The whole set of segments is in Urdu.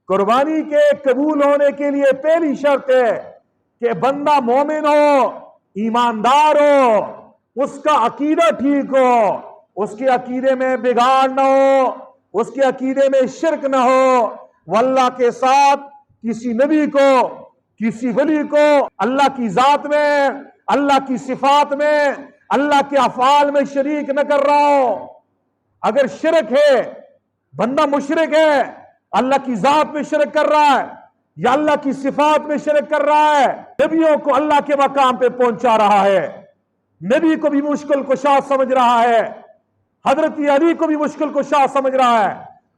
قربانی کے قبول ہونے کے لیے پہلی شرط ہے کہ بندہ مومن ہو، ایماندار ہو، اس کا عقیدہ ٹھیک ہو، اس کے عقیدے میں بگاڑ نہ ہو، اس کے عقیدے میں شرک نہ ہو، وہ اللہ کے ساتھ کسی نبی کو، کسی ولی کو اللہ کی ذات میں، اللہ کی صفات میں، اللہ کے افعال میں شریک نہ کر رہا ہو۔ اگر شرک ہے، بندہ مشرک ہے، اللہ کی ذات میں شرک کر رہا ہے یا اللہ کی صفات میں شرک کر رہا ہے، نبیوں کو اللہ کے مقام پہ پہنچا رہا ہے، نبی کو بھی مشکل کشا سمجھ رہا ہے، حضرت علی کو بھی مشکل کشا سمجھ رہا ہے،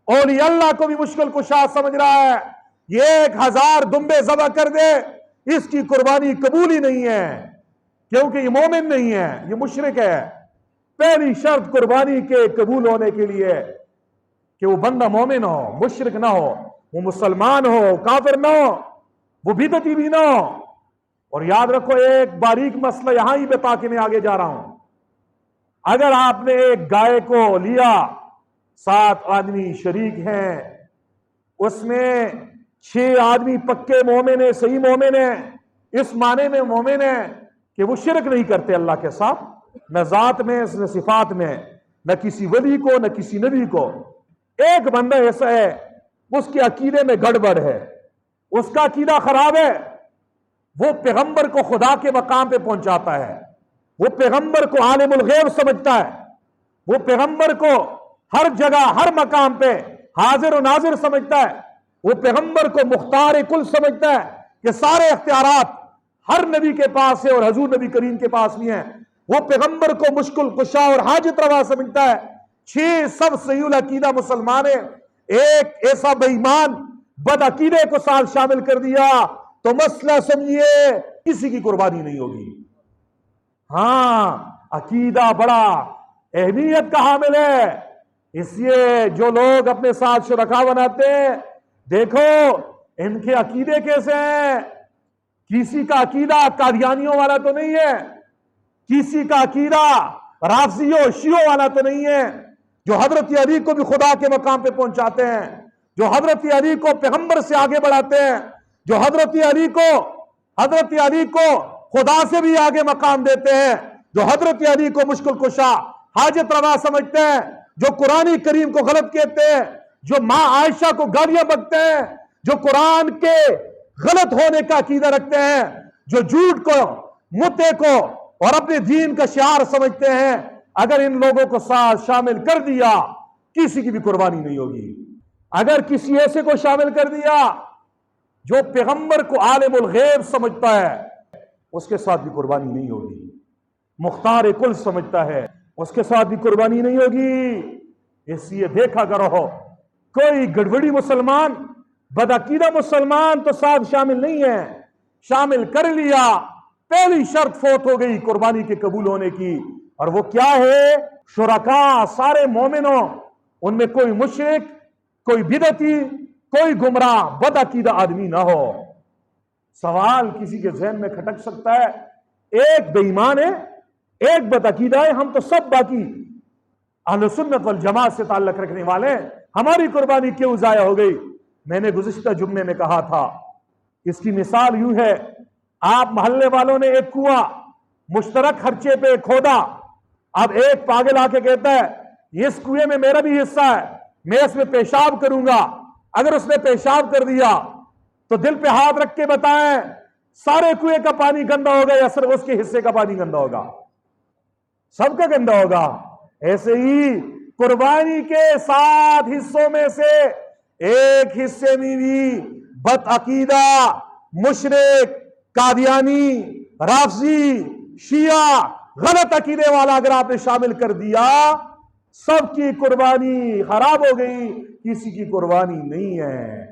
اولیاء اللہ کو بھی مشکل کشا سمجھ رہا ہے، یہ 1000 دمبے ذبح کر دے، اس کی قربانی قبول ہی نہیں ہے، کیونکہ یہ مومن نہیں ہے، یہ مشرک ہے۔ پہلی شرط قربانی کے قبول ہونے کے لیے کہ وہ بندہ مومن ہو، مشرک نہ ہو، وہ مسلمان ہو، کافر نہ ہو، وہ بدعتی بھی نہ ہو۔ اور یاد رکھو، ایک باریک مسئلہ یہاں ہی بتا کے میں آگے جا رہا ہوں۔ اگر آپ نے ایک گائے کو لیا، 7 آدمی شریک ہیں، اس میں 6 آدمی پکے مومن ہیں، صحیح مومن ہیں، اس معنی میں مومن ہیں کہ وہ شرک نہیں کرتے اللہ کے ساتھ، نہ ذات میں نہ صفات میں، نہ کسی ولی کو نہ کسی نبی کو۔ ایک بندہ ایسا ہے اس کے عقیدے میں گڑبڑ ہے، اس کا عقیدہ خراب ہے، وہ پیغمبر کو خدا کے مقام پہ پہنچاتا ہے، وہ پیغمبر کو عالم الغیب سمجھتا ہے، وہ پیغمبر کو ہر جگہ ہر مقام پہ حاضر و ناظر سمجھتا ہے، وہ پیغمبر کو مختار کل سمجھتا ہے کہ سارے اختیارات ہر نبی کے پاس ہے اور حضور نبی کریم کے پاس بھی ہیں، وہ پیغمبر کو مشکل کشا اور حاجت روا سمجھتا ہے۔ 6 سب صحیح العقیدہ مسلمان ہیں، ایک ایسا بے ایمان بد عقیدے کو ساتھ شامل کر دیا تو مسئلہ سمجھیے کسی کی قربانی نہیں ہوگی۔ ہاں، عقیدہ بڑا اہمیت کا حامل ہے، اس لیے جو لوگ اپنے ساتھ شرکا بناتے ہیں، دیکھو ان کے عقیدے کیسے ہیں۔ کسی کا عقیدہ قادیانیوں والا تو نہیں ہے، کسی کا عقیدہ رافضیوں شیعوں والا تو نہیں ہے، جو حضرت علی کو بھی خدا کے مقام پہ پہنچاتے ہیں، جو حضرت علی کو پیغمبر سے آگے بڑھاتے ہیں، جو حضرت علی کو خدا سے بھی آگے مقام دیتے ہیں، جو حضرت علی کو مشکل کشا حاجت روا سمجھتے ہیں، جو قرآن کریم کو غلط کہتے ہیں، جو ماں عائشہ کو گالیاں بکتے ہیں، جو قرآن کے غلط ہونے کا عقیدہ رکھتے ہیں، جو جھوٹ کو، متے کو اور اپنے دین کا شعار سمجھتے ہیں، اگر ان لوگوں کو ساتھ شامل کر دیا کسی کی بھی قربانی نہیں ہوگی۔ اگر کسی ایسے کو شامل کر دیا جو پیغمبر کو عالم الغیب سمجھتا ہے، اس کے ساتھ بھی قربانی نہیں ہوگی۔ مختار کل سمجھتا ہے، اس کے ساتھ بھی قربانی نہیں ہوگی۔ اس لیے دیکھا کرو، کوئی گڑبڑی مسلمان، بدعقیدہ مسلمان تو ساتھ شامل نہیں ہے، شامل کر لیا پہلی شرط فوت ہو گئی قربانی کے قبول ہونے کی، اور وہ کیا ہے؟ شرکا سارے مومنوں، ان میں کوئی مشرک، کوئی بدعتی، کوئی گمراہ بدعقیدہ آدمی نہ ہو۔ سوال کسی کے ذہن میں کھٹک سکتا ہے، ایک بے ایمان ہے، ایک بدعقیدہ ہے، ہم تو سب باقی اہل سنت والجماعت سے تعلق رکھنے والے ہیں، ہماری قربانی کیوں ضائع ہو گئی؟ میں نے گزشتہ جمعے میں کہا تھا، اس کی مثال یوں ہے، آپ محلے والوں نے ایک کنواں مشترک خرچے پہ کھودا، اب ایک پاگل آ کے کہتا ہے اس کنویں میں میرا بھی حصہ ہے، میں اس میں پیشاب کروں گا۔ اگر اس نے پیشاب کر دیا تو دل پہ ہاتھ رکھ کے بتائیں سارے کنویں کا پانی گندا ہوگا یا صرف اس کے حصے کا پانی گندا ہوگا؟ سب کا گندا ہوگا۔ ایسے ہی قربانی کے 7 حصوں میں سے ایک حصے میں بھی بدعقیدہ، مشرک، قادیانی، رافضی، شیعہ، غلط عقیدے والا اگر آپ نے شامل کر دیا، سب کی قربانی خراب ہو گئی، کسی کی قربانی نہیں ہے۔